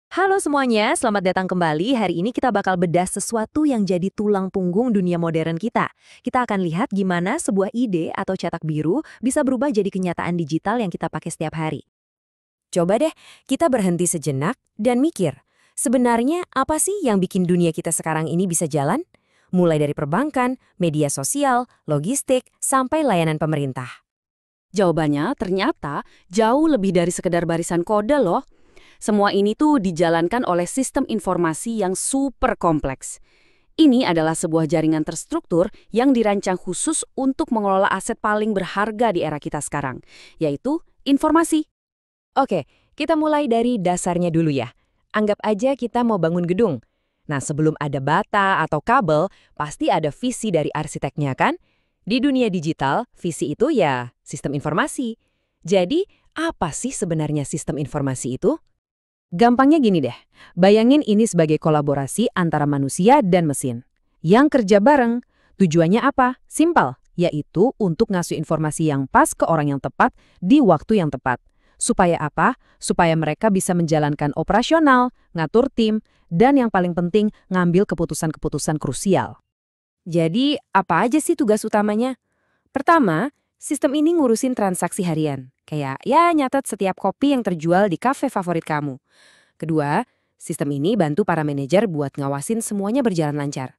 Halo semuanya, selamat datang kembali. Hari ini kita bakal bedah sesuatu yang jadi tulang punggung dunia modern kita. Kita akan lihat gimana sebuah ide atau cetak biru bisa berubah jadi kenyataan digital yang kita pakai setiap hari. Coba deh, kita berhenti sejenak dan mikir. Sebenarnya apa sih yang bikin dunia kita sekarang ini bisa jalan? Mulai dari perbankan, media sosial, logistik, sampai layanan pemerintah. Jawabannya ternyata jauh lebih dari sekedar barisan kode loh. Semua ini tuh dijalankan oleh sistem informasi yang super kompleks. Ini adalah sebuah jaringan terstruktur yang dirancang khusus untuk mengelola aset paling berharga di era kita sekarang, yaitu informasi. Oke, kita mulai dari dasarnya dulu ya. Anggap aja kita mau bangun gedung. Nah, sebelum ada bata atau kabel, pasti ada visi dari arsiteknya kan? Di dunia digital, visi itu ya sistem informasi. Jadi, apa sih sebenarnya sistem informasi itu? Gampangnya gini deh, bayangin ini sebagai kolaborasi antara manusia dan mesin. Yang kerja bareng, tujuannya apa? Simpel, yaitu untuk ngasih informasi yang pas ke orang yang tepat di waktu yang tepat. Supaya apa? Supaya mereka bisa menjalankan operasional, ngatur tim, dan yang paling penting, ngambil keputusan-keputusan krusial. Jadi, apa aja sih tugas utamanya? Pertama, sistem ini ngurusin transaksi harian. Kayak, ya nyatet setiap kopi yang terjual di kafe favorit kamu. Kedua, sistem ini bantu para manajer buat ngawasin semuanya berjalan lancar.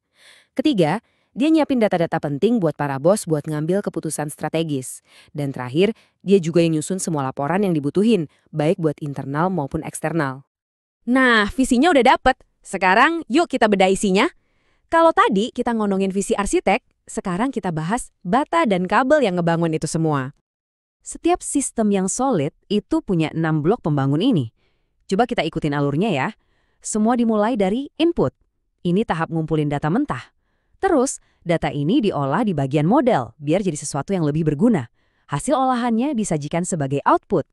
Ketiga, dia nyiapin data-data penting buat para bos buat ngambil keputusan strategis. Dan terakhir, dia juga yang nyusun semua laporan yang dibutuhin, baik buat internal maupun eksternal. Nah, visinya udah dapet. Sekarang yuk kita bedah isinya. Kalau tadi kita ngomongin visi arsitek, sekarang kita bahas bata dan kabel yang ngebangun itu semua. Setiap sistem yang solid itu punya 6 blok pembangun ini. Coba kita ikutin alurnya ya. Semua dimulai dari input. Ini tahap ngumpulin data mentah. Terus, data ini diolah di bagian model, biar jadi sesuatu yang lebih berguna. Hasil olahannya disajikan sebagai output.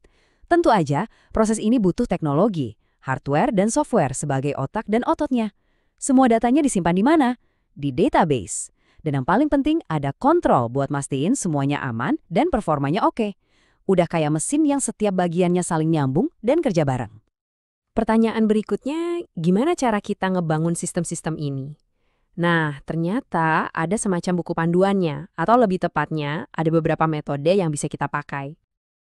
Tentu aja, proses ini butuh teknologi, hardware dan software sebagai otak dan ototnya. Semua datanya disimpan di mana? Di database. Dan yang paling penting ada kontrol buat mastiin semuanya aman dan performanya oke. Udah kayak mesin yang setiap bagiannya saling nyambung dan kerja bareng. Pertanyaan berikutnya, gimana cara kita ngebangun sistem-sistem ini? Nah, ternyata ada semacam buku panduannya, atau lebih tepatnya, ada beberapa metode yang bisa kita pakai.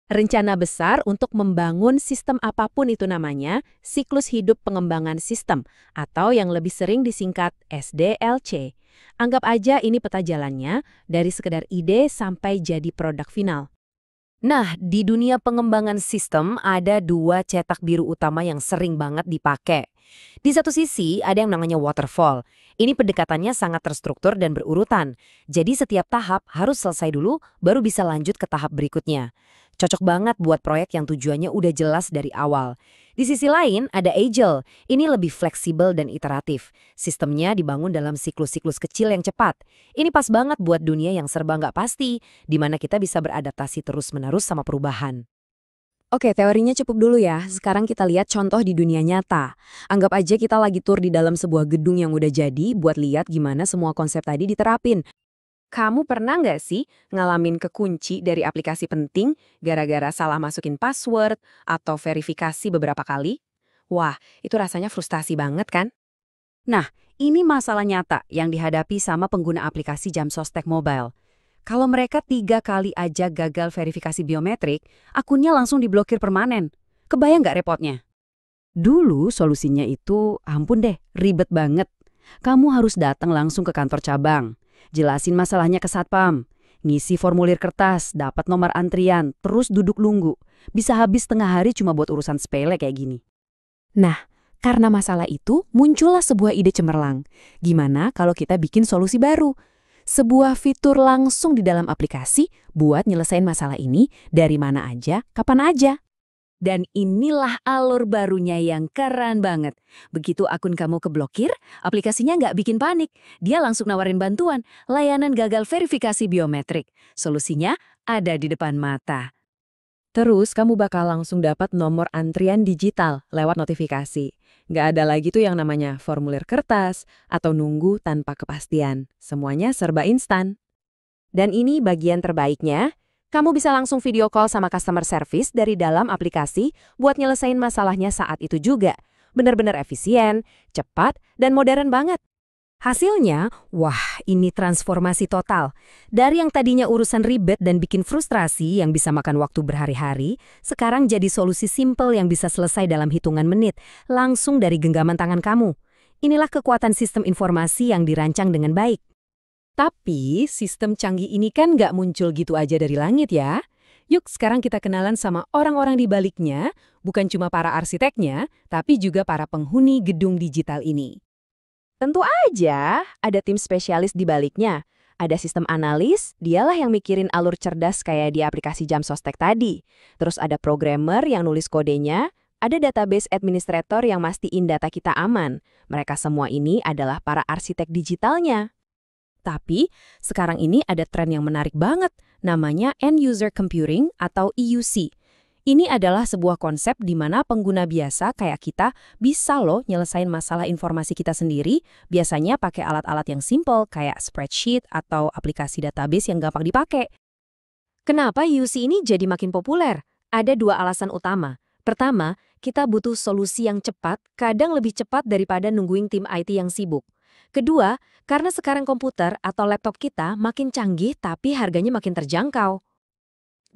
Rencana besar untuk membangun sistem apapun itu namanya, siklus hidup pengembangan sistem, atau yang lebih sering disingkat SDLC. Anggap aja ini peta jalannya, dari sekedar ide sampai jadi produk final. Nah, di dunia pengembangan sistem ada dua cetak biru utama yang sering banget dipakai. Di satu sisi ada yang namanya waterfall. Ini pendekatannya sangat terstruktur dan berurutan. Jadi setiap tahap harus selesai dulu, baru bisa lanjut ke tahap berikutnya. Cocok banget buat proyek yang tujuannya udah jelas dari awal. Di sisi lain ada agile. Ini lebih fleksibel dan iteratif. Sistemnya dibangun dalam siklus-siklus kecil yang cepat. Ini pas banget buat dunia yang serba nggak pasti, di mana kita bisa beradaptasi terus-menerus sama perubahan. Oke, teorinya cukup dulu ya. Sekarang kita lihat contoh di dunia nyata. Anggap aja kita lagi tur di dalam sebuah gedung yang udah jadi buat lihat gimana semua konsep tadi diterapin. Kamu pernah nggak sih ngalamin kekunci dari aplikasi penting gara-gara salah masukin password atau verifikasi beberapa kali? Wah, itu rasanya frustasi banget kan? Nah, ini masalah nyata yang dihadapi sama pengguna aplikasi jam sostek mobile. Kalau mereka 3 kali aja gagal verifikasi biometrik, akunnya langsung diblokir permanen. Kebayang nggak repotnya? Dulu solusinya itu, ampun deh, ribet banget. Kamu harus datang langsung ke kantor cabang. Jelasin masalahnya ke satpam. Ngisi formulir kertas, dapat nomor antrian, terus duduk nunggu. Bisa habis tengah hari cuma buat urusan sepele kayak gini. Nah, karena masalah itu, muncullah sebuah ide cemerlang. Gimana kalau kita bikin solusi baru? Sebuah fitur langsung di dalam aplikasi buat nyelesain masalah ini dari mana aja, kapan aja. Dan inilah alur barunya yang keren banget. Begitu akun kamu keblokir, aplikasinya nggak bikin panik. Dia langsung nawarin bantuan, layanan gagal verifikasi biometrik. Solusinya ada di depan mata. Terus kamu bakal langsung dapat nomor antrian digital lewat notifikasi. Nggak ada lagi tuh yang namanya formulir kertas atau nunggu tanpa kepastian. Semuanya serba instan. Dan ini bagian terbaiknya, kamu bisa langsung video call sama customer service dari dalam aplikasi buat nyelesain masalahnya saat itu juga. Benar-benar efisien, cepat, dan modern banget. Hasilnya, wah ini transformasi total. Dari yang tadinya urusan ribet dan bikin frustrasi yang bisa makan waktu berhari-hari, sekarang jadi solusi simple yang bisa selesai dalam hitungan menit, langsung dari genggaman tangan kamu. Inilah kekuatan sistem informasi yang dirancang dengan baik. Tapi sistem canggih ini kan nggak muncul gitu aja dari langit ya. Yuk sekarang kita kenalan sama orang-orang di baliknya, bukan cuma para arsiteknya, tapi juga para penghuni gedung digital ini. Tentu aja ada tim spesialis di baliknya. Ada sistem analis, dialah yang mikirin alur cerdas kayak di aplikasi jam sostek tadi. Terus ada programmer yang nulis kodenya, ada database administrator yang mastiin data kita aman. Mereka semua ini adalah para arsitek digitalnya. Tapi, sekarang ini ada tren yang menarik banget, namanya End User Computing atau EUC. Ini adalah sebuah konsep di mana pengguna biasa kayak kita bisa loh nyelesain masalah informasi kita sendiri, biasanya pakai alat-alat yang simple kayak spreadsheet atau aplikasi database yang gampang dipakai. Kenapa UC ini jadi makin populer? Ada dua alasan utama. Pertama, kita butuh solusi yang cepat, kadang lebih cepat daripada nungguin tim IT yang sibuk. Kedua, karena sekarang komputer atau laptop kita makin canggih tapi harganya makin terjangkau.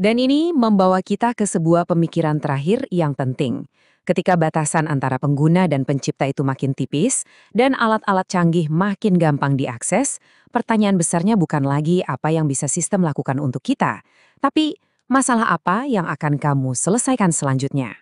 Dan ini membawa kita ke sebuah pemikiran terakhir yang penting. Ketika batasan antara pengguna dan pencipta itu makin tipis, dan alat-alat canggih makin gampang diakses, pertanyaan besarnya bukan lagi apa yang bisa sistem lakukan untuk kita, tapi masalah apa yang akan kamu selesaikan selanjutnya.